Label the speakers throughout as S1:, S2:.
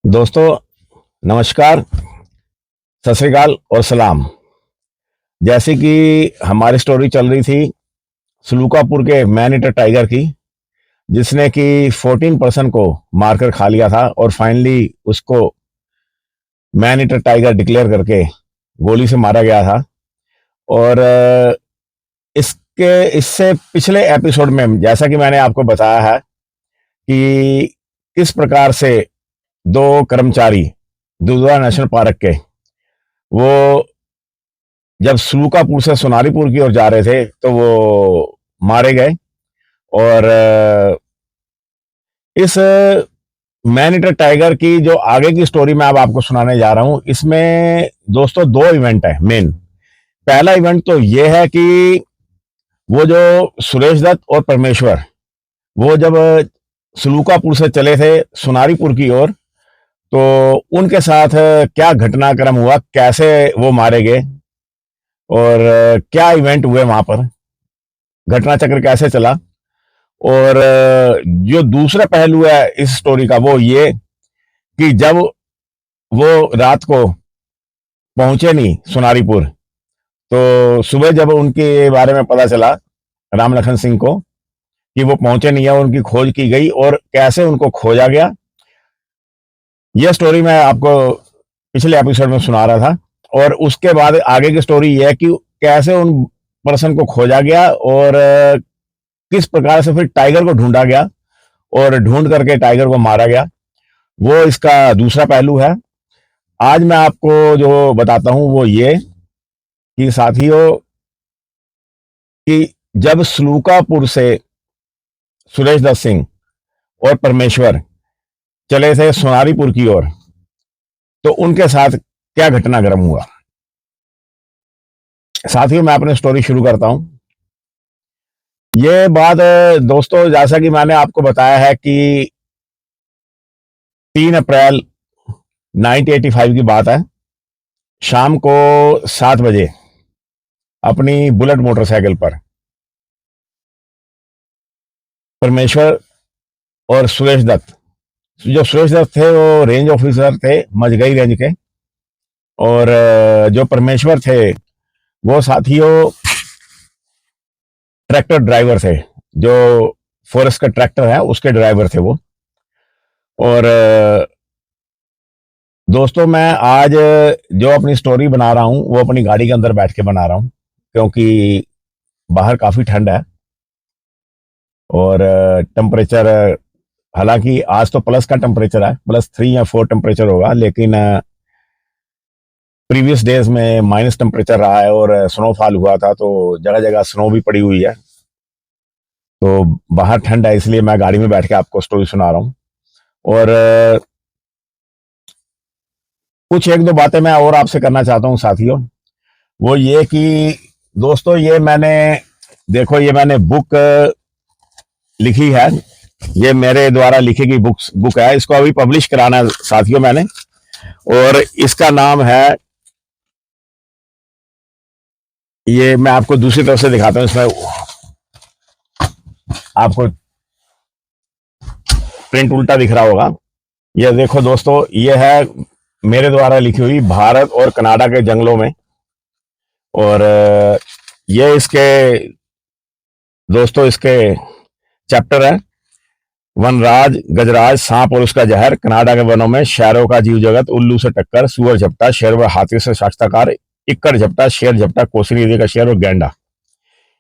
S1: दोस्तों, नमस्कार, सत श्री अकाल और सलाम। जैसे कि हमारी स्टोरी चल रही थी सलूकापुर के मैन ईटर टाइगर की, जिसने कि 14 पर्सन को मारकर खा लिया था और फाइनली उसको मैन ईटर टाइगर डिक्लेयर करके गोली से मारा गया था। और इसके इससे पिछले एपिसोड में जैसा कि मैंने आपको बताया है कि किस प्रकार से दो कर्मचारी दुधवा नेशनल पार्क के वो जब सलूकापुर से सोनारीपुर की ओर जा रहे थे तो वो मारे गए। और इस मैन ईटर टाइगर की जो आगे की स्टोरी मैं अब आपको सुनाने जा रहा हूं, इसमें दोस्तों दो इवेंट है मेन। पहला इवेंट तो ये है कि वो जो सुरेश दत्त और परमेश्वर वो जब सलूकापुर से चले थे सोनारीपुर की ओर, तो उनके साथ क्या घटनाक्रम हुआ, कैसे वो मारे गए और क्या इवेंट हुए वहां पर, घटना चक्र कैसे चला। और जो दूसरा पहलू है इस स्टोरी का वो ये कि जब वो रात को पहुंचे नहीं सोनारीपुर, तो सुबह जब उनके बारे में पता चला राम लखन सिंह को कि वो पहुंचे नहीं है, उनकी खोज की गई और कैसे उनको खोजा गया, यह स्टोरी मैं आपको पिछले एपिसोड में सुना रहा था। और उसके बाद आगे की स्टोरी यह है कि कैसे उन पर्सन को खोजा गया और किस प्रकार से फिर टाइगर को ढूंढा गया और ढूंढ करके टाइगर को मारा गया, वो इसका दूसरा पहलू है। आज मैं आपको जो बताता हूं वो ये कि साथियों, कि जब सलूकापुर से सुरेश दत्त सिंह और परमेश्वर चले थे सोनारीपुर की ओर, तो उनके साथ क्या घटनाक्रम हुआ। साथियों, मैं अपनी स्टोरी शुरू करता हूं। ये बात दोस्तों, जैसा कि मैंने आपको बताया है कि 3 अप्रैल 1985 की बात है। शाम को 7 बजे अपनी बुलेट मोटरसाइकिल पर परमेश्वर और सुरेश दत्त, जो सुरेश दत्त थे वो रेंज ऑफिसर थे मझगई रेंज के, और जो परमेश्वर थे वो साथियों ट्रैक्टर ड्राइवर थे, जो फॉरेस्ट का ट्रैक्टर है उसके ड्राइवर थे वो। और दोस्तों, मैं आज जो अपनी स्टोरी बना रहा हूं वो अपनी गाड़ी के अंदर बैठ के बना रहा हूं, क्योंकि बाहर काफी ठंड है और टेम्परेचर, हालांकि आज तो प्लस का टेम्परेचर है, +3 या 4 टेम्परेचर होगा, लेकिन प्रीवियस डेज में माइनस टेम्परेचर रहा है और स्नोफॉल हुआ था, तो जगह जगह स्नो भी पड़ी हुई है। तो बाहर ठंड है, इसलिए मैं गाड़ी में बैठ के आपको स्टोरी सुना रहा हूँ। और कुछ एक दो बातें मैं और आपसे करना चाहता हूँ साथियों। वो ये कि दोस्तों, ये मैंने, देखो, ये मैंने बुक लिखी है, ये मेरे द्वारा लिखी गई बुक है, इसको अभी पब्लिश कराना है साथियों मैंने। और इसका नाम है, ये मैं आपको दूसरी तरफ से दिखाता हूँ, इसमें आपको प्रिंट उल्टा दिख रहा होगा। ये देखो दोस्तों, ये है मेरे द्वारा लिखी हुई भारत और कनाडा के जंगलों में। और ये इसके दोस्तों इसके चैप्टर है, वनराज, गजराज, सांप और उसका जहर, कनाडा के वनों में शेरों का जीव जगत, उल्लू से टक्कर, सुअर झपटा, शेर व हाथी से साक्षात्कार, इक्कड़ झपटा, शेर झपटा, कोसरी नदी का शेर और गैंडा।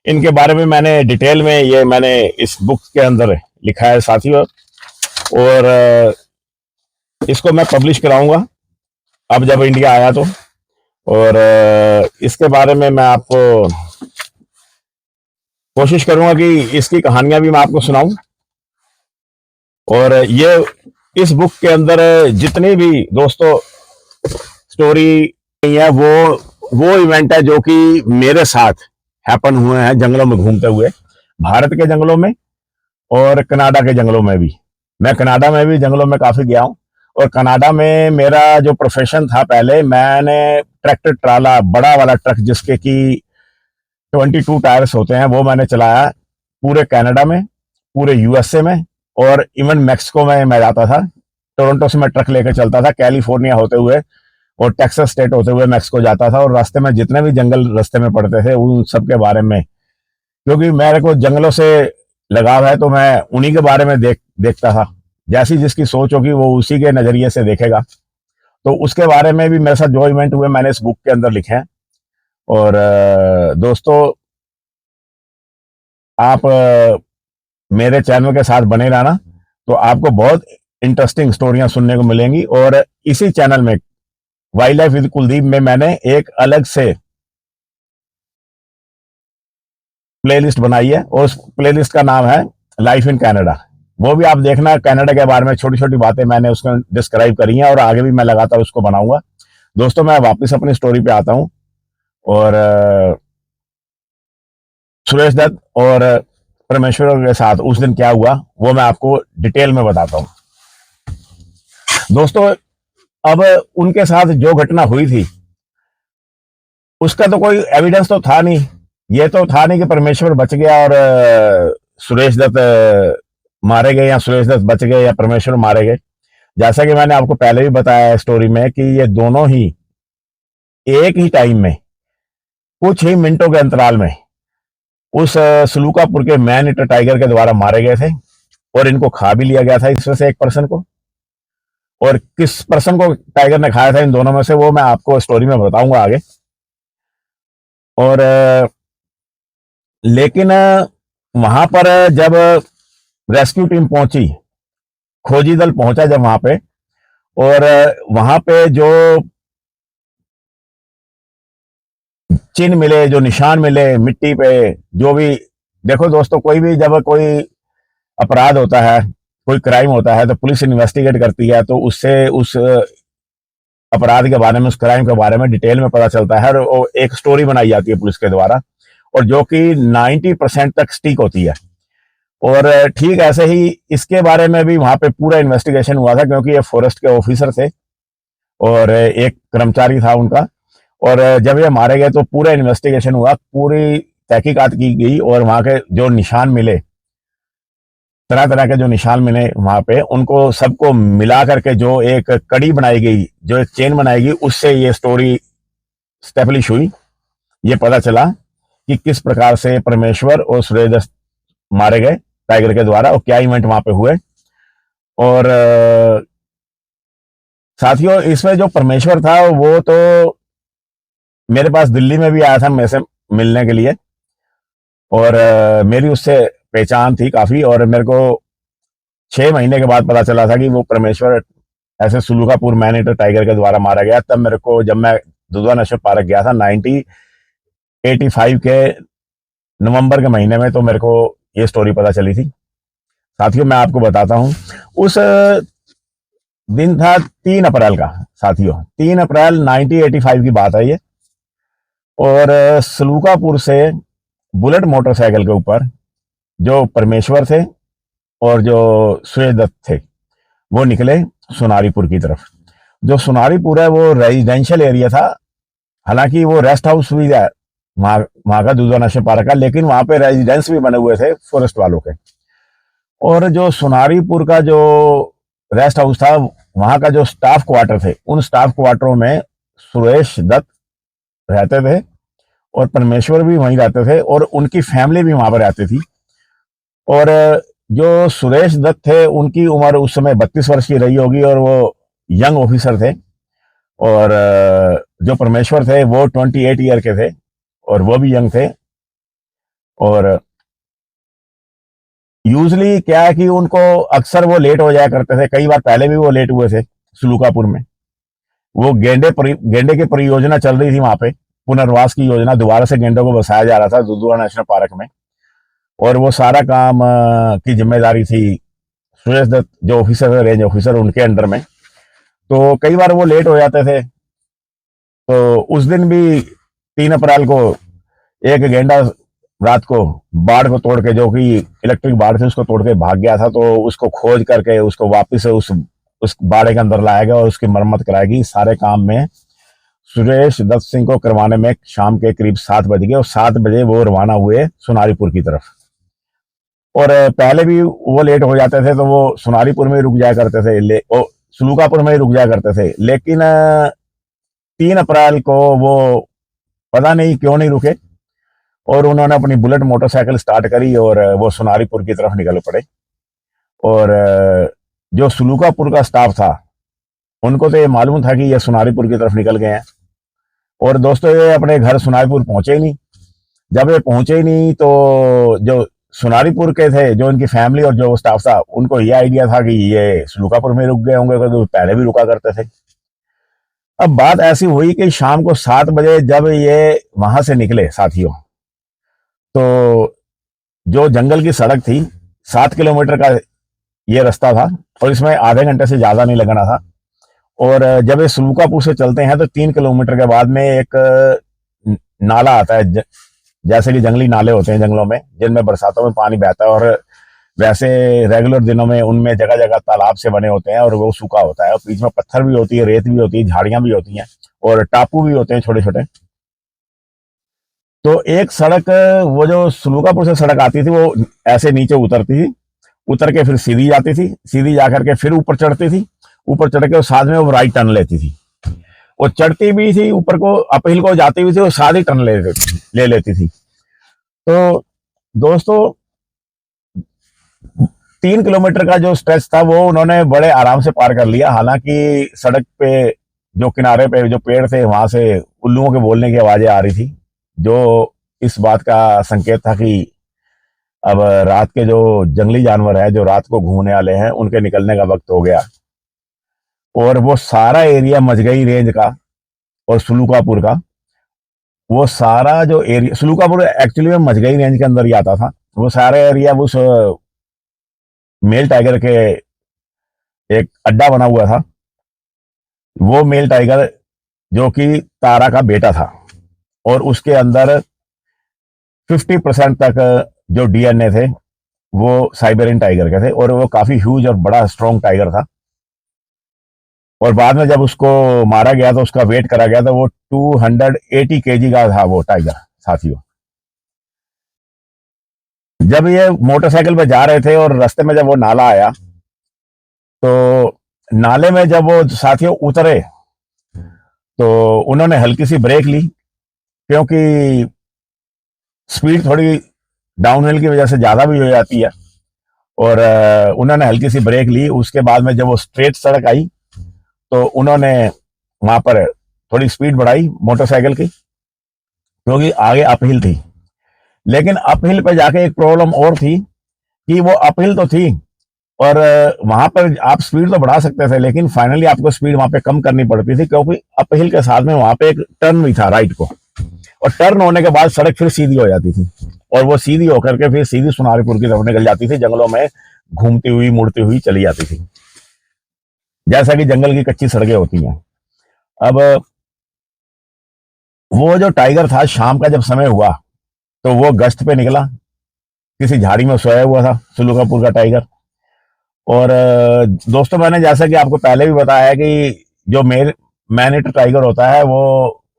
S1: इनके बारे में मैंने डिटेल में ये मैंने इस बुक के अंदर लिखा है साथियों। और इसको मैं पब्लिश कराऊंगा अब जब इंडिया आया तो। और इसके बारे में मैं आपको कोशिश करूंगा कि इसकी कहानियां भी मैं आपको सुनाऊं। और ये इस बुक के अंदर जितनी भी दोस्तों स्टोरी है वो इवेंट है जो कि मेरे साथ हैपन हुए हैं जंगलों में घूमते हुए, भारत के जंगलों में और कनाडा के जंगलों में भी। मैं कनाडा में भी जंगलों में काफी गया हूं। और कनाडा में मेरा जो प्रोफेशन था, पहले मैंने ट्रैक्टर ट्राला, बड़ा वाला ट्रक जिसके कि 22 टायर्स होते हैं, वो मैंने चलाया पूरे कनाडा में, पूरे यूएसए में और इवन मैक्सिको में मैं जाता था। टोरंटो से मैं ट्रक लेकर चलता था, कैलिफोर्निया होते हुए और टेक्सास स्टेट होते हुए मैक्सिको जाता था, और रास्ते में जितने भी जंगल रास्ते में पड़ते थे उन सब के बारे में, क्योंकि मेरे को जंगलों से लगाव है तो मैं उन्हीं के बारे में देखता था। जैसी जिसकी सोच होगी वो उसी के नजरिए से देखेगा। तो उसके बारे में भी मेरे साथ जो इवेंट हुए मैंने इस बुक के अंदर लिखे हैं। और दोस्तों, आप मेरे चैनल के साथ बने रहना, तो आपको बहुत इंटरेस्टिंग स्टोरियां सुनने को मिलेंगी। और इसी चैनल में वाइल्ड लाइफ विद कुलदीप में मैंने एक अलग से प्लेलिस्ट बनाई है, और उस प्लेलिस्ट का नाम है लाइफ इन कनाडा। वो भी आप देखना, कनाडा के बारे में छोटी छोटी बातें मैंने उसमें डिस्क्राइब करी हैं, और आगे भी मैं लगातार उसको बनाऊंगा। दोस्तों, मैं वापस अपनी स्टोरी पे आता हूं, और सुरेश दत्त और परमेश्वर के साथ उस दिन क्या हुआ वो मैं आपको डिटेल में बताता हूं। दोस्तों, अब उनके साथ जो घटना हुई थी उसका तो कोई एविडेंस तो था नहीं। ये तो था नहीं कि परमेश्वर बच गया और सुरेश दत्त मारे गए, या सुरेश दत्त बच गए, या परमेश्वर मारे गए। जैसा कि मैंने आपको पहले भी बताया स्टोरी में कि ये दोनों ही एक ही टाइम में, कुछ ही मिनटों के अंतराल में उस सलूकापुर के मैन ईटर टाइगर के द्वारा मारे गए थे, और इनको खा भी लिया गया था इसमें से एक पर्सन को। और किस पर्सन को टाइगर ने खाया था इन दोनों में से, वो मैं आपको स्टोरी में बताऊंगा आगे। और लेकिन वहां पर जब रेस्क्यू टीम पहुंची, खोजी दल पहुंचा जब वहां पे, और वहां पे जो चिन्ह मिले, जो निशान मिले मिट्टी पे, जो भी, देखो दोस्तों, कोई भी जब कोई अपराध होता है, कोई क्राइम होता है, तो पुलिस इन्वेस्टिगेट करती है, तो उससे उस अपराध के बारे में, उस क्राइम के बारे में डिटेल में पता चलता है, और एक स्टोरी बनाई जाती है पुलिस के द्वारा, और जो कि 90% तक स्टिक होती है। और ठीक ऐसे ही इसके बारे में भी वहां पे पूरा इन्वेस्टिगेशन हुआ था, क्योंकि ये फॉरेस्ट के ऑफिसर थे और एक कर्मचारी था उनका। और जब ये मारे गए तो पूरा इन्वेस्टिगेशन हुआ, पूरी तहकीकात की गई, और वहां के जो निशान मिले, तरह तरह के जो निशान मिले वहां पे, उनको सबको मिला करके जो एक कड़ी बनाई गई, जो एक चेन बनाई गई, उससे ये स्टोरी स्टेब्लिश हुई। ये पता चला कि किस प्रकार से परमेश्वर और सुरेश मारे गए टाइगर के द्वारा, और क्या इवेंट वहां पे हुए। और साथियों, इसमें जो परमेश्वर था वो तो मेरे पास दिल्ली में भी आया था मेरे से मिलने के लिए, और मेरी उससे पहचान थी काफी। और मेरे को 6 महीने के बाद पता चला था कि वो परमेश्वर ऐसे सुलूकापुर मैन ईटर टाइगर के द्वारा मारा गया। तब मेरे को, जब मैं दुधवा नेशनल पार्क गया था 1985 के नवंबर के महीने में, तो मेरे को ये स्टोरी पता चली थी। साथियों, मैं आपको बताता हूं, उस दिन था 3 अप्रैल का। साथियों, 3 अप्रैल 1985 की बात है ये। और सलूकापुर से बुलेट मोटरसाइकिल के ऊपर जो परमेश्वर थे और जो सुरेश दत्त थे, वो निकले सोनारीपुर की तरफ। जो सोनारीपुर है वो रेजिडेंशियल एरिया था, हालांकि वो रेस्ट हाउस भी है वहां का, दुधवा नेशनल पार्क का, लेकिन वहां पे रेजिडेंस भी बने हुए थे फॉरेस्ट वालों के। और जो सोनारीपुर का जो रेस्ट हाउस था, वहां का जो स्टाफ क्वार्टर थे, उन स्टाफ क्वार्टरों में सुरेश दत्त रहते थे, और परमेश्वर भी वहीं रहते थे, और उनकी फैमिली भी वहां पर रहती थी। और जो सुरेश दत्त थे उनकी उम्र उस समय 32 वर्ष की रही होगी, और वो यंग ऑफिसर थे। और जो परमेश्वर थे वो 28 ईयर के थे, और वो भी यंग थे। और यूजली क्या है कि उनको अक्सर वो लेट हो जाया करते थे, कई बार पहले भी वो लेट हुए थे सुलूकापुर में। वो गेंडे की परियोजना चल रही थी वहां पे, पुनर्वास की योजना, दोबारा से गेंडों को बसाया जा रहा था दुधवा नेशनल पार्क में, और वो सारा काम की जिम्मेदारी थी सुरेश दत्त जो ऑफिसर थे, रेंज ऑफिसर, उनके अंडर में। तो कई बार वो लेट हो जाते थे। तो उस दिन भी 3 अप्रैल को एक गेंडा रात को बाढ़ को तोड़ के, जो कि इलेक्ट्रिक बाढ़ थी, उसको तोड़ के भाग गया था। तो उसको खोज करके उसको वापस उस बाड़े के अंदर लाया गया और उसकी मरम्मत कराई गई। सारे काम में सुरेश दत्त सिंह को करवाने में शाम के करीब 7 बज गए, और 7 बजे वो रवाना हुए सोनारीपुर की तरफ। और पहले भी वो लेट हो जाते थे तो वो सोनारीपुर में रुक जाया करते थे, सुलूकापुर में ही रुक जाया करते थे, लेकिन 3 अप्रैल को वो पता नहीं क्यों नहीं रुके और उन्होंने अपनी बुलेट मोटरसाइकिल स्टार्ट करी और वो सुनारीपुर की तरफ निकल पड़े। और जो सुलूकापुर का स्टाफ था उनको तो ये मालूम था कि ये सुनारीपुर की तरफ निकल गए हैं, और दोस्तों ये अपने घर सुनारीपुर पहुंचे ही नहीं। जब ये पहुंचे ही नहीं तो जो सुनारीपुर के थे, जो इनकी फैमिली और जो स्टाफ था, उनको ये आइडिया था कि ये सुलूकापुर में रुक गए होंगे, क्योंकि पहले भी रुका करते थे। अब बात ऐसी हुई कि शाम को 7 बजे जब ये वहां से निकले साथियों, तो जो जंगल की सड़क थी, 7 किलोमीटर का ये रास्ता था और इसमें आधे घंटे से ज्यादा नहीं लगना था। और जब ये सुलूकापुर से चलते हैं तो 3 किलोमीटर के बाद में एक नाला आता है, जैसे कि जंगली नाले होते हैं जंगलों में, जिनमें बरसातों में पानी बहता है, और वैसे रेगुलर दिनों में उनमें जगह जगह तालाब से बने होते हैं और वो सूखा होता है, और बीच में पत्थर भी होती है, रेत भी होती है, झाड़ियां भी होती हैं और टापू भी होते हैं छोटे छोटे। तो एक सड़क, वो जो सुलूकापुर से सड़क आती थी, वो ऐसे नीचे उतरती थी, उतर के फिर सीधी जाती थी, सीधी जाकर के फिर ऊपर चढ़ती थी, ऊपर चढ़ के साथ में वो राइट टर्न लेती थी। वो चढ़ती भी थी ऊपर को, अपहिल को जाती भी थी, वो साथ ही टर्न ले लेती थी। तो दोस्तों 3 किलोमीटर का जो स्ट्रेच था वो उन्होंने बड़े आराम से पार कर लिया। हालांकि सड़क पे जो किनारे पे जो पेड़ थे वहां से उल्लुओं के बोलने की आवाजें आ रही थी, जो इस बात का संकेत था कि अब रात के जो जंगली जानवर हैं, जो रात को घूमने वाले हैं, उनके निकलने का वक्त हो गया। और वो सारा एरिया मजगई रेंज का और सुलूकापुर का, वो सारा जो एरिया, सुलूकापुर एक्चुअली में मजगई रेंज के अंदर ही आता था, वो सारा एरिया उस मेल टाइगर के एक अड्डा बना हुआ था। वो मेल टाइगर जो कि तारा का बेटा था, और उसके अंदर 50% तक जो डीएनए थे वो साइबेरियन टाइगर के थे, और वो काफी ह्यूज और बड़ा स्ट्रॉन्ग टाइगर था। और बाद में जब उसको मारा गया तो उसका वेट करा गया, तो वो 280 केजी का था वो टाइगर साथियों। जब ये मोटरसाइकिल पे जा रहे थे और रास्ते में जब वो नाला आया, तो नाले में जब वो साथियों उतरे तो उन्होंने हल्की सी ब्रेक ली, क्योंकि स्पीड थोड़ी डाउनहिल की वजह से ज्यादा भी हो जाती है, और उन्होंने हल्की सी ब्रेक ली। उसके बाद में जब वो स्ट्रेट सड़क आई तो उन्होंने वहां पर थोड़ी स्पीड बढ़ाई मोटरसाइकिल की, क्योंकि आगे अपहिल थी। लेकिन अपहिल पे जाके एक प्रॉब्लम और थी कि वो अपहिल तो थी, और वहां पर आप स्पीड तो बढ़ा सकते थे, लेकिन फाइनली आपको स्पीड वहां पे कम करनी पड़ती थी, क्योंकि अपहिल के साथ में वहां पे एक टर्न भी था राइट को, और टर्न होने के बाद सड़क फिर सीधी हो जाती थी, और वो सीधी होकर के फिर सीधी सुनारीपुर की तरफ निकल जाती थी, जंगलों में घूमती हुई मुड़ती हुई चली जाती थी, जैसा कि जंगल की कच्ची सड़कें होती हैं। अब वो जो टाइगर था, शाम का जब समय हुआ तो वो गश्त पे निकला, किसी झाड़ी में सोया हुआ था सुलूकापुर का टाइगर। और दोस्तों मैंने जैसा कि आपको पहले भी बताया है कि जो मेल मैन ईटर टाइगर होता है वो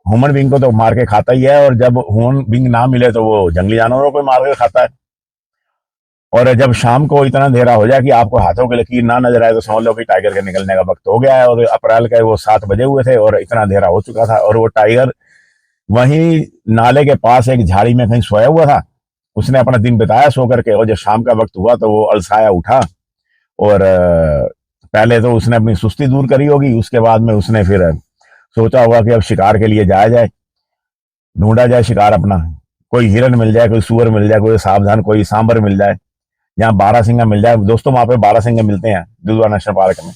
S1: ह्यूमन बींग को तो मार के खाता ही है, और जब ह्यूमन बींग ना मिले तो वो जंगली जानवरों को मार के खाता है। और जब शाम को इतना अंधेरा हो जाए कि आपको हाथों की लकीर ना नजर आए, तो समझ लो कि टाइगर के निकलने का वक्त हो गया है। और अप्रैल के वो 7 बजे हुए थे और इतना अंधेरा हो चुका था, और वो टाइगर वहीं नाले के पास एक झाड़ी में कहीं सोया हुआ था। उसने अपना दिन बिताया सो करके, और जब शाम का वक्त हुआ तो वो अलसाया उठा, और पहले तो उसने अपनी सुस्ती दूर करी होगी, उसके बाद में उसने फिर सोचा होगा कि अब शिकार के लिए जाया जाए, ढूंढा जाए शिकार अपना, कोई हिरन मिल जाए, कोई सुअर मिल जाए, कोई सावधान, कोई सांबर मिल जाए, यहाँ बारहसिंगा मिल जाए। दोस्तों वहां पे बारहसिंगे मिलते हैं दुधवा नेशनल पार्क में,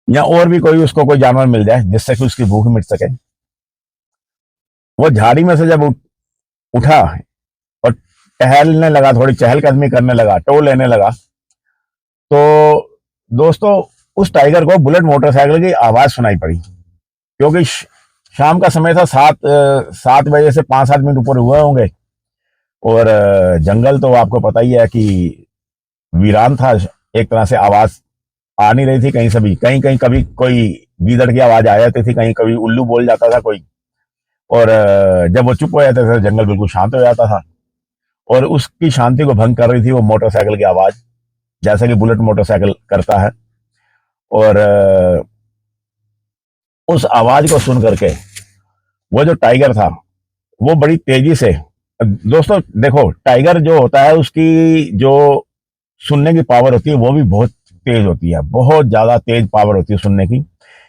S1: या और भी कोई उसको कोई जानवर मिल जाए जिससे कि उसकी भूख मिट सके। वो झाड़ी में से जब उठा और टहलने लगा, थोड़ी चहलकदमी करने लगा, टो लेने लगा, तो दोस्तों उस टाइगर को बुलेट मोटरसाइकिल की आवाज सुनाई पड़ी, क्योंकि शाम का समय था, 7 बजे से 5-7 मिनट ऊपर हुए होंगे, और जंगल तो आपको पता ही है कि वीरान था एक तरह से। आवाज आ नहीं रही थी कहीं से भी, कहीं कहीं कभी कोई गीदड़ की आवाज आ जाती थी, कहीं कभी उल्लू बोल जाता था कोई, और जब वो चुप हो जाते थे जंगल बिल्कुल शांत हो जाता था। और उसकी शांति को भंग कर रही थी वो मोटरसाइकिल की आवाज, जैसा कि बुलेट मोटरसाइकिल करता है। और उस आवाज को सुन करके वो जो टाइगर था वो बड़ी तेजी से, दोस्तों देखो टाइगर जो होता है उसकी जो सुनने की पावर होती है वो भी बहुत तेज होती है, बहुत ज्यादा तेज पावर होती है सुनने की।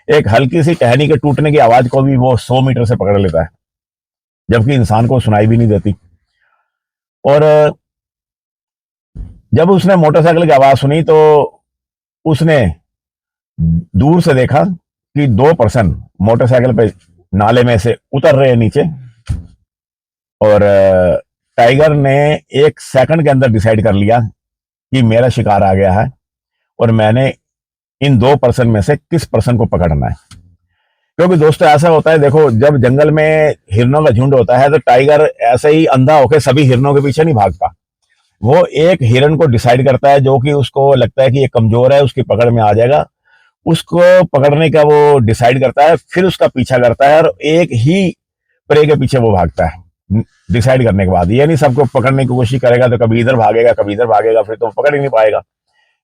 S1: एक हल्की सी टहनी के टूटने की आवाज को भी वो 100 मीटर से पकड़ लेता है, जबकि इंसान को सुनाई भी नहीं देती। और जब उसने मोटरसाइकिल की आवाज सुनी तो उसने दूर से देखा कि 2 पर्सन मोटरसाइकिल पे नाले में से उतर रहे हैं नीचे। और टाइगर ने 1 सेकंड के अंदर डिसाइड कर लिया कि मेरा शिकार आ गया है और मैंने इन 2 पर्सन में से किस पर्सन को पकड़ना है। क्योंकि दोस्तों ऐसा होता है, देखो जब जंगल में हिरनों का झुंड होता है तो टाइगर ऐसे ही अंधा होकर सभी हिरनों के पीछे नहीं भागता। वो एक हिरन को डिसाइड करता है जो कि उसको लगता है कि ये कमजोर है, उसकी पकड़ में आ जाएगा, उसको पकड़ने का वो डिसाइड करता है, फिर उसका पीछा करता है और एक ही प्रे के पीछे वो भागता है डिसाइड करने के बाद। ये नहीं सबको पकड़ने की कोशिश करेगा तो कभी इधर भागेगा कभी इधर भागेगा, फिर तो पकड़ ही नहीं पाएगा।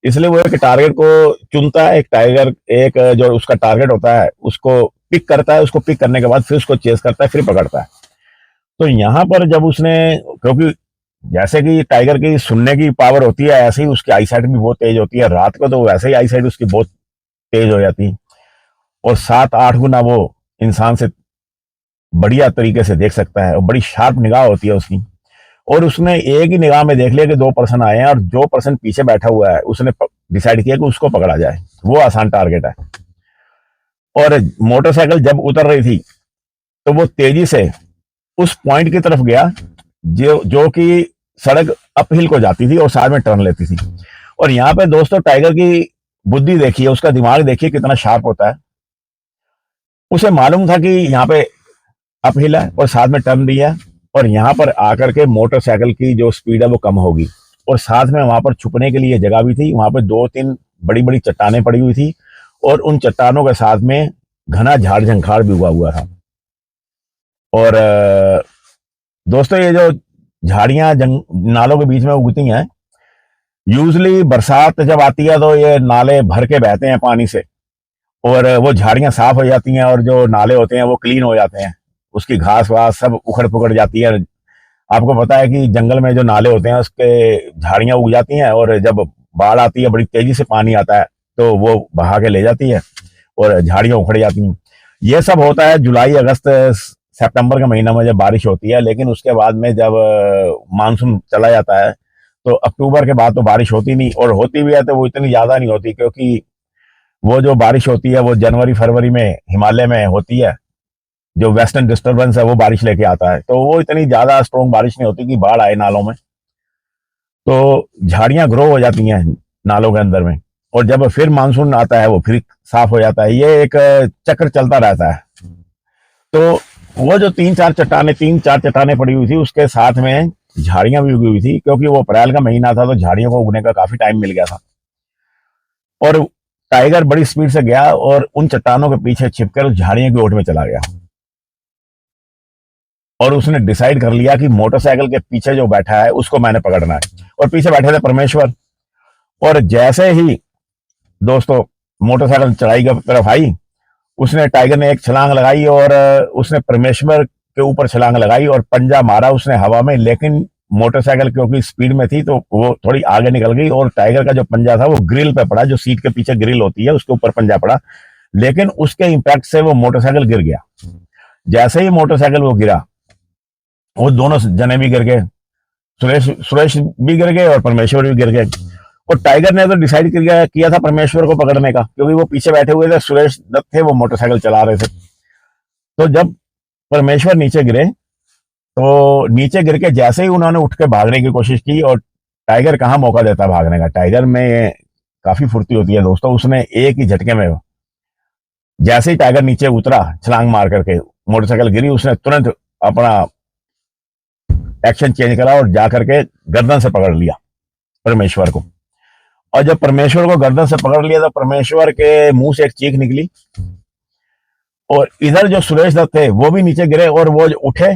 S1: इसलिए वो एक टारगेट को चुनता है, एक टाइगर एक जो उसका टारगेट होता है उसको पिक करता है, उसको पिक करने के बाद फिर उसको चेस करता है, फिर पकड़ता है। तो यहाँ पर जब उसने, क्योंकि जैसे कि टाइगर की सुनने की पावर होती है ऐसे ही उसकी आई साइट भी बहुत तेज होती है, रात को तो वैसे ही आई साइट उसकी बहुत तेज हो जाती है और 7-8 गुना वो इंसान से बढ़िया तरीके से देख सकता है और बड़ी शार्प निगाह होती है उसकी। और उसने एक ही निगाह में देख लिया कि 2 पर्सन आए हैं और जो पर्सन पीछे बैठा हुआ है उसने डिसाइड किया कि उसको पकड़ा जाए, वो आसान टारगेट है। और मोटरसाइकिल जब उतर रही थी तो वो तेजी से उस पॉइंट की तरफ गया जो कि सड़क अपहिल को जाती थी और साथ में टर्न लेती थी। और यहाँ पे दोस्तों टाइगर की बुद्धि देखिए, उसका दिमाग देखिए कितना शार्प होता है। उसे मालूम था कि यहाँ पे अपहिल है और साथ में टर्न भी है और यहाँ पर आकर के मोटरसाइकिल की जो स्पीड है वो कम होगी। और साथ में वहां पर छुपने के लिए जगह भी थी, वहां पर 2-3 बड़ी बड़ी चट्टानें पड़ी हुई थी और उन चट्टानों के साथ में घना झाड़ झंखाड़ भी उगा हुआ था। और दोस्तों ये जो झाड़ियां नालों के बीच में उगती हैं, यूजली बरसात जब आती है तो ये नाले भर के बहते हैं पानी से और वो झाड़ियां साफ हो जाती हैं और जो नाले होते हैं वो क्लीन हो जाते हैं, उसकी घास वास सब उखड़ पुखड़ जाती है। आपको पता है कि जंगल में जो नाले होते हैं उसके झाड़ियां उग जाती हैं और जब बाढ़ आती है बड़ी तेजी से पानी आता है तो वो बहा के ले जाती है और झाड़ियां उखड़ जाती हैं। ये सब होता है जुलाई अगस्त सितंबर के महीना में जब बारिश होती है, लेकिन उसके बाद में जब मानसून चला जाता है तो अक्टूबर के बाद तो बारिश होती नहीं, और होती भी है तो वो इतनी ज्यादा नहीं होती क्योंकि वो जो बारिश होती है वो जनवरी फरवरी में हिमालय में होती है, जो वेस्टर्न डिस्टर्बेंस है वो बारिश लेके आता है, तो वो इतनी ज्यादा स्ट्रॉन्ग बारिश नहीं होती कि बाढ़ आए नालों में। तो झाड़ियां ग्रो हो जाती हैं नालों के अंदर में और जब फिर मानसून आता है वो फिर साफ हो जाता है। ये एक चक्र चलता रहता है। तो वो जो 3-4 चट्टानें पड़ी हुई थी उसके साथ में झाड़ियां भी उगी हुई थी, क्योंकि वो अप्रैल का महीना था तो झाड़ियों को उगने का काफी टाइम मिल गया था। और टाइगर बड़ी स्पीड से गया और उन चट्टानों के पीछे छिपकर उस झाड़ियों की ओट में चला गया और उसने डिसाइड कर लिया कि मोटरसाइकिल के पीछे जो बैठा है उसको मैंने पकड़ना है। और पीछे बैठे थे परमेश्वर। और जैसे ही दोस्तों मोटरसाइकिल चढ़ाई की तरफ आई, उसने टाइगर ने एक छलांग लगाई और उसने परमेश्वर के ऊपर छलांग लगाई और पंजा मारा उसने हवा में, लेकिन मोटरसाइकिल क्योंकि स्पीड में थी तो वो थोड़ी आगे निकल गई और टाइगर का जो पंजा था वो ग्रिल पे पड़ा, जो सीट के पीछे ग्रिल होती है उसके ऊपर पंजा पड़ा, लेकिन उसके इंपैक्ट से वो मोटरसाइकिल गिर गया। जैसे ही मोटरसाइकिल वो गिरा वो दोनों जने भी गिर गए, सुरेश सुरेश भी गिर गए और परमेश्वर भी गिर गए। और टाइगर ने तो डिसाइड किया था परमेश्वर को पकड़ने का, क्योंकि वो पीछे बैठे हुए थे, सुरेश दत्त थे वो मोटरसाइकिल चला रहे थे। तो जब परमेश्वर नीचे गिरे तो नीचे गिर के जैसे ही उन्होंने उठ के भागने की कोशिश की, और टाइगर कहाँ मौका देता भागने का, टाइगर में काफी फुर्ती होती है दोस्तों, उसने एक ही झटके में, जैसे ही टाइगर नीचे उतरा छलांग मार करके मोटरसाइकिल गिरी, उसने तुरंत अपना एक्शन चेंज करा और जाकर के गर्दन से पकड़ लिया परमेश्वर को। और जब परमेश्वर को गर्दन से पकड़ लिया तो परमेश्वर के मुंह से एक चीख निकली और इधर जो सुरेश दत्त थे वो भी नीचे गिरे और वो उठे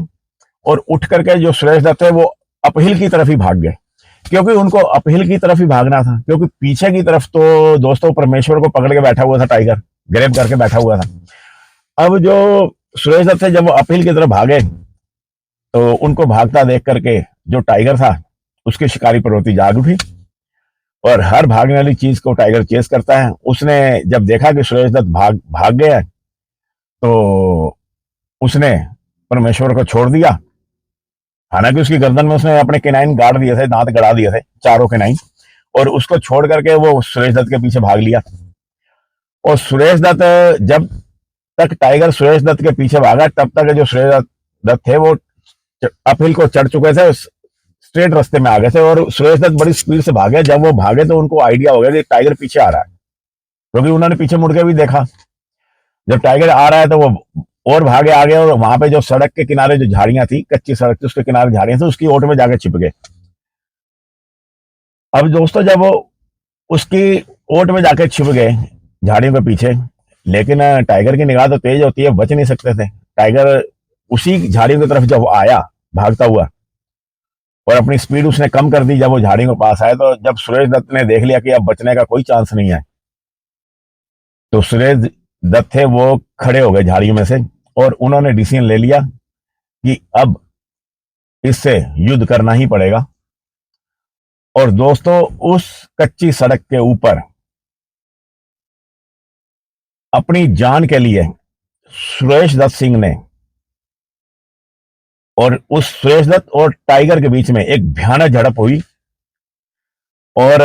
S1: और उठ करके जो सुरेश दत्त थे वो अपहिल की तरफ ही भाग गए। क्योंकि उनको अपहिल की तरफ ही भागना था, क्योंकि पीछे की तरफ तो दोस्तों परमेश्वर को पकड़ के बैठा हुआ था टाइगर, ग्रैब करके बैठा हुआ था। अब जो सुरेश दत्त थे जब वो अपहिल की तरफ भागे तो उनको भागता देख करके जो टाइगर था उसकी शिकारी प्रवृत्ति जाग उठी और हर भागने वाली चीज को टाइगर चेस करता है। उसने जब देखा कि सुरेश दत्त भाग भाग गया तो उसने परमेश्वर को छोड़ दिया। हालांकि उसकी गर्दन में उसने अपने केनाइन गाड़ दिए थे, दांत गड़ा दिए थे, चारों केनाइन, और उसको छोड़ करके वो सुरेश दत्त के पीछे भाग लिया। और सुरेश दत्त जब तक टाइगर सुरेश दत्त के पीछे भागा तब तक जो सुरेश दत्त थे वो अपहिल को चढ़ चुके थे, स्ट्रेट रास्ते में आ गए थे और सुरेश दत्त बड़ी स्पीड से भागे। जब वो भागे तो उनको आइडिया हो गया कि टाइगर पीछे आ रहा है, क्योंकि उन्होंने पीछे मुड़ के भी देखा। जब टाइगर आ रहा है तो वो और भागे आगे और वहां पे जो सड़क के किनारे जो झाड़ियां थी, कच्ची सड़क थी, उसके किनारे झाड़ियां थी, उसकी ओट में जाके छिप गए। अब दोस्तों जब वो उसकी ओट में जाके छिप गए झाड़ियों के पीछे, लेकिन टाइगर की निगाह तो तेज होती है, बच नहीं सकते थे। टाइगर उसी झाड़ियों की तरफ जब आया भागता हुआ और अपनी स्पीड उसने कम कर दी, जब वो झाड़ियों के पास आया तो जब सुरेश दत्त ने देख लिया कि अब बचने का कोई चांस नहीं है तो सुरेश दत्त थे वो खड़े हो गए झाड़ियों में से और उन्होंने डिसीजन ले लिया कि अब इससे युद्ध करना ही पड़ेगा। और दोस्तों उस कच्ची सड़क के ऊपर अपनी जान के लिए सुरेश दत्त सिंह ने और उस सुरेश दत्त और टाइगर के बीच में एक भयानक झड़प हुई। और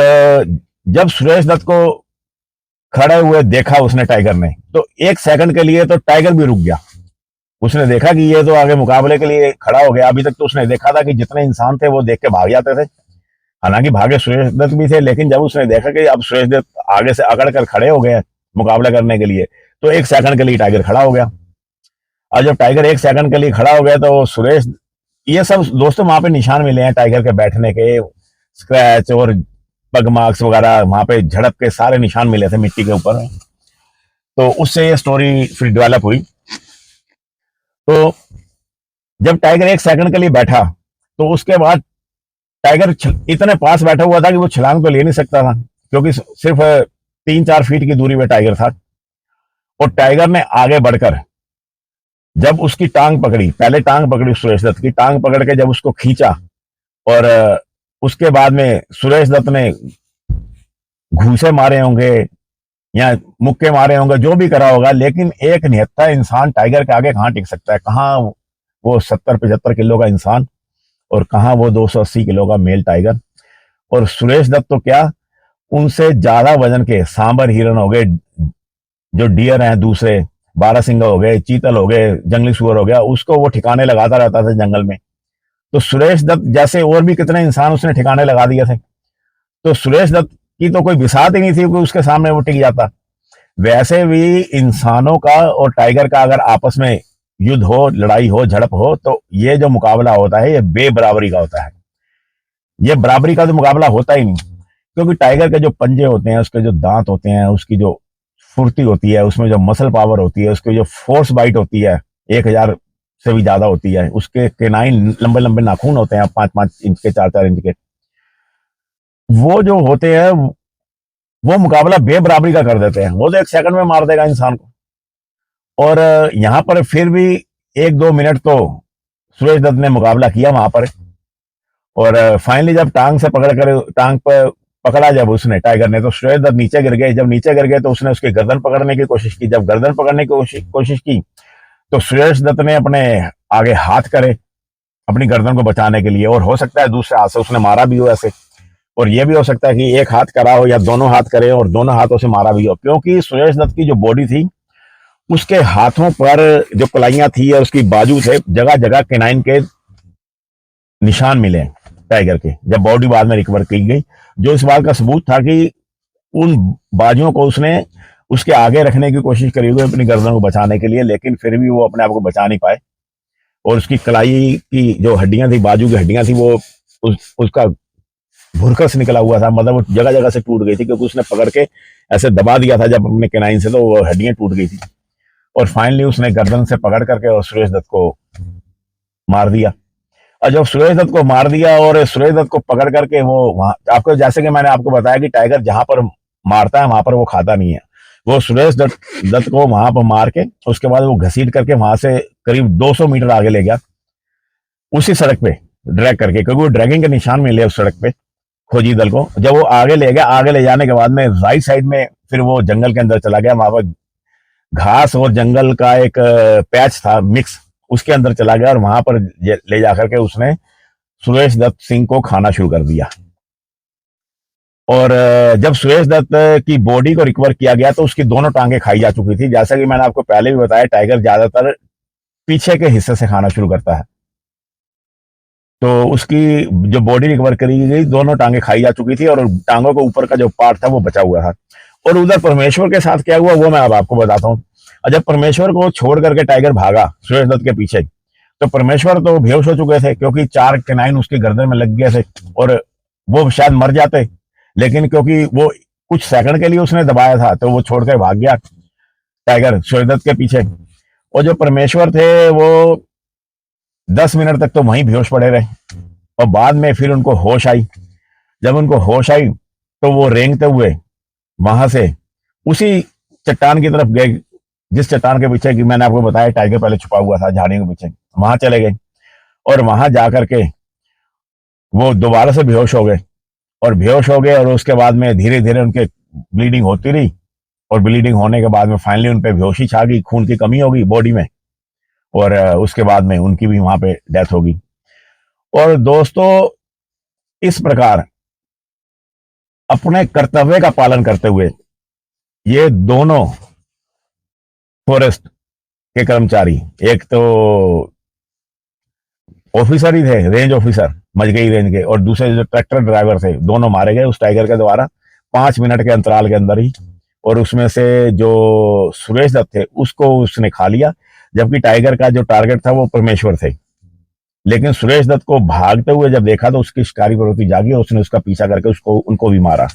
S1: जब सुरेश दत्त को खड़े हुए देखा उसने टाइगर ने, तो एक सेकंड के लिए तो टाइगर भी रुक गया। उसने देखा कि ये तो आगे मुकाबले के लिए खड़ा हो गया। अभी तक तो उसने देखा था कि जितने इंसान थे वो देख के भाग जाते थे, हालांकि भागे सुरेश दत्त भी थे, लेकिन जब उसने देखा कि अब सुरेश दत्त आगे से अकड़ कर खड़े हो गए मुकाबला करने के लिए, तो एक सेकंड के लिए टाइगर खड़ा हो गया। और जब टाइगर एक सेकंड के लिए खड़ा हो गया तो सुरेश, ये सब दोस्तों वहां पे निशान मिले हैं टाइगर के बैठने के, स्क्रैच और पग मार्क्स वगैरह, वहां पे झड़प के सारे निशान मिले थे मिट्टी के ऊपर। तो उससे ये स्टोरी फिर डेवलप हुई। तो जब टाइगर एक सेकंड के लिए बैठा तो उसके बाद टाइगर इतने पास बैठा हुआ था कि वो छलांग तो ले नहीं सकता था, क्योंकि सिर्फ 3-4 फीट की दूरी पे टाइगर था। और टाइगर ने आगे बढ़कर जब उसकी टांग पकड़ी, पहले टांग पकड़ी सुरेश दत्त की, टांग पकड़ के जब उसको खींचा और उसके बाद में सुरेश दत्त ने घूसे मारे होंगे या मुक्के मारे होंगे, जो भी करा होगा, लेकिन एक निहत्था इंसान टाइगर के आगे कहाँ टिक सकता है। कहाँ वो 70-75 किलो का इंसान और कहाँ वो 280 किलो का मेल टाइगर। और सुरेश दत्त तो क्या, उनसे ज्यादा वजन के सांबर हिरन हो गए, जो डियर हैं दूसरे, बारहसिंगा हो गए, चीतल हो गए, जंगली सुअर हो गया, उसको वो ठिकाने लगाता रहता था जंगल में। तो सुरेश दत्त जैसे और भी कितने इंसान उसने ठिकाने लगा दिए थे। तो सुरेश दत्त की तो कोई बिसात ही नहीं थी कि उसके सामने वो टिक जाता। वैसे भी इंसानों का और टाइगर का अगर आपस में युद्ध हो, लड़ाई हो, झड़प हो, तो ये जो मुकाबला होता है ये बेबराबरी का होता है। ये बराबरी का तो मुकाबला होता ही नहीं, क्योंकि टाइगर के जो पंजे होते हैं, उसके जो दांत होते हैं, उसकी जो फुर्ती होती है, उसमें जो मसल पावर होती है, उसकी जो फोर्स बाइट होती है 1000 से भी ज्यादा होती है, उसके केनाइन लंबे लंबे नाखून होते हैं 5-5 इंच के, 4-4 इंच के, वो जो होते हैं वो मुकाबला बेबराबरी का कर देते हैं। वो तो एक सेकंड में मार देगा इंसान को। और यहाँ पर फिर भी 1-2 मिनट तो सुरेश दत्त ने मुकाबला किया वहां पर। और फाइनली जब टांग से पकड़ कर, टांग पर पकड़ा जब उसने टाइगर ने, तो सुरेश दत्त नीचे गिर गए। जब नीचे गिर गए तो उसने उसकी गर्दन पकड़ने की कोशिश की। जब गर्दन पकड़ने की कोशिश की तो सुरेश दत्त ने अपने आगे हाथ करे अपनी गर्दन को बचाने के लिए, और हो सकता है दूसरे हाथ से उसने मारा भी हो ऐसे, और यह भी हो सकता है कि एक हाथ करा हो या दोनों हाथ करे और दोनों हाथों से मारा भी हो, क्योंकि सुरेश दत्त की जो बॉडी थी उसके हाथों पर जो कलाइयां थी या उसकी बाजू थे, जगह जगह केनाइन के निशान मिले टाइगर के, जब बॉडी बाद में रिकवर की गई, जो इस बात का सबूत था कि उन बाजुओं को उसने उसके आगे रखने की कोशिश करी हुई अपनी गर्दन को बचाने के लिए, लेकिन फिर भी वो अपने आप को बचा नहीं पाए। और उसकी कलाई की जो हड्डियां थी, बाजू की हड्डियां थी, वो उसका भुरकस निकला हुआ था, मतलब वो जगह जगह से टूट गई थी, क्योंकि उसने पकड़ के ऐसे दबा दिया था जब अपने केनाइन से, तो वो हड्डियां टूट गई थी। और फाइनली उसने गर्दन से पकड़ करके और सुरेश दत्त को मार दिया। और जब सुरेश दत्त को मार दिया और सुरेश दत्त को पकड़ करके वो वहां, आपको जैसे कि मैंने आपको बताया कि टाइगर जहां पर मारता है वहां पर वो खाता नहीं है। वो सुरेश दत्त को वहां पर मार के उसके बाद वो घसीट करके वहां से करीब 200 मीटर आगे ले गया, उसी सड़क पे ड्रैग करके, क्योंकि वो ड्रैगिंग के निशान मिले उस सड़क पे खोजी दल को। जब वो आगे ले गया, आगे ले जाने के बाद में राइट साइड में फिर वो जंगल के अंदर चला गया, वहां पर घास और जंगल का एक पैच था मिक्स, उसके अंदर चला गया और वहां पर ले जाकर के उसने सुरेश दत्त सिंह को खाना शुरू कर दिया। और जब सुरेश दत्त की बॉडी को रिकवर किया गया तो उसकी दोनों टांगे खाई जा चुकी थी। जैसा कि मैंने आपको पहले भी बताया, टाइगर ज्यादातर पीछे के हिस्से से खाना शुरू करता है। तो उसकी जो बॉडी रिकवर करी गई, दोनों टांगे खाई जा चुकी थी और टांगों के ऊपर का जो पार्ट था वो बचा हुआ था। और उधर परमेश्वर के साथ क्या हुआ वो मैं अब आपको बताता हूँ। और जब परमेश्वर को छोड़ करके टाइगर भागा सुरेश दत्त के पीछे, तो परमेश्वर तो बेहोश हो चुके थे, क्योंकि 4 कैनाइन उसके गर्दन में लग गए थे और वो शायद मर जाते, लेकिन क्योंकि वो कुछ सेकंड के लिए उसने दबाया था तो वो छोड़ कर भाग गया टाइगर सुरेश दत्त के पीछे। और जो परमेश्वर थे वो 10 मिनट तक तो वहीं बेहोश पड़े रहे और बाद में फिर उनको होश आई। जब उनको होश आई तो वो रेंगते हुए वहां से उसी चट्टान की तरफ गए, जिस चट्टान के पीछे कि मैंने आपको बताया टाइगर पहले छुपा हुआ था झाड़ियों के पीछे, वहां चले गए और वहां जाकर के वो दोबारा से बेहोश हो गए। और बेहोश हो गए और उसके बाद में धीरे धीरे उनके ब्लीडिंग होती रही और ब्लीडिंग होने के बाद में फाइनली उन पे बेहोशी छा गई, खून की कमी हो गई बॉडी में और उसके बाद में उनकी भी वहां पे डेथ हो गई। और दोस्तों, इस प्रकार अपने कर्तव्य का पालन करते हुए ये दोनों फॉरेस्ट के कर्मचारी, एक तो ऑफिसर ही थे, रेंज ऑफिसर मजगई रेंज के, और दूसरे जो ट्रैक्टर ड्राइवर थे, दोनों मारे गए उस टाइगर के द्वारा 5 मिनट के अंतराल के अंदर ही। और उसमें से जो सुरेश दत्त थे उसको उसने खा लिया, जबकि टाइगर का जो टारगेट था वो परमेश्वर थे। लेकिन सुरेश दत्त को भागते हुए जब देखा तो उसकी शिकारी प्रवृत्ति जागी और उसने उसका पीछा करके उसको उनको भी मारा।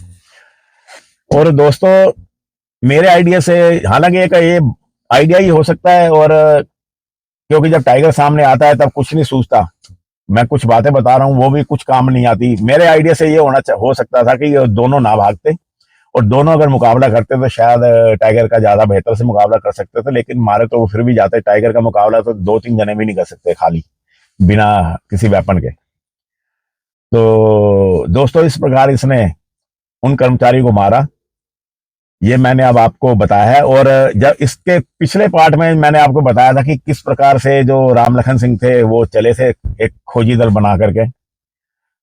S1: और दोस्तों, मेरे आइडिया से, हालांकि एक ये आइडिया ही हो सकता है, और क्योंकि जब टाइगर सामने आता है तब कुछ नहीं सूझता, मैं कुछ बातें बता रहा हूँ वो भी कुछ काम नहीं आती। मेरे आइडिया से ये हो सकता था कि ये दोनों ना भागते और दोनों अगर मुकाबला करते तो शायद टाइगर का ज्यादा बेहतर से मुकाबला कर सकते थे, लेकिन मारे तो वो फिर भी जाते। टाइगर का मुकाबला तो 2-3 जने भी नहीं कर सकते खाली बिना किसी वेपन के। तो दोस्तों, इस प्रकार इसने उन कर्मचारी को मारा, ये मैंने अब आपको बताया है। और जब इसके पिछले पार्ट में मैंने आपको बताया था कि किस प्रकार से जो राम लखन सिंह थे वो चले थे एक खोजी दल बना करके।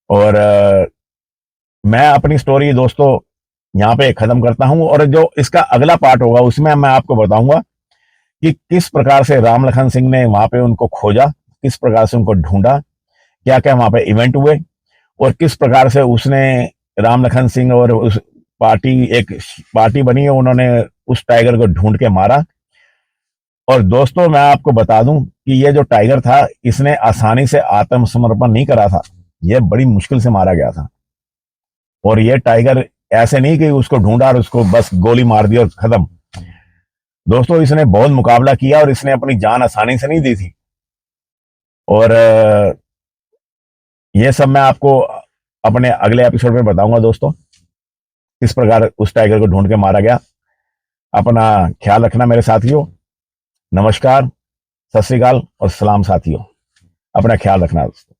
S1: और मैं अपनी स्टोरी दोस्तों यहाँ पे खत्म करता हूँ, और जो इसका अगला पार्ट होगा उसमें मैं आपको बताऊंगा कि किस प्रकार से राम लखन सिंह ने वहां पे उनको खोजा, किस प्रकार से उनको ढूंढा, क्या क्या वहां पे इवेंट हुए, और किस प्रकार से उसने राम लखन सिंह और उस एक पार्टी बनी है, उन्होंने उस टाइगर को ढूंढ के मारा। और दोस्तों, मैं आपको बता दूं कि ये जो टाइगर था इसने आसानी से आत्मसमर्पण नहीं करा था, यह बड़ी मुश्किल से मारा गया था। और ये टाइगर ऐसे नहीं कि उसको ढूंढा और उसको बस गोली मार दी और खत्म। दोस्तों, इसने बहुत मुकाबला किया और इसने अपनी जान आसानी से नहीं दी थी। और ये सब मैं आपको अपने अगले एपिसोड में बताऊंगा दोस्तों, किस प्रकार उस टाइगर को ढूंढ के मारा गया। अपना ख्याल रखना मेरे साथियों। नमस्कार, सत श्री अकाल और सलाम साथियों। अपना ख्याल रखना दोस्तों।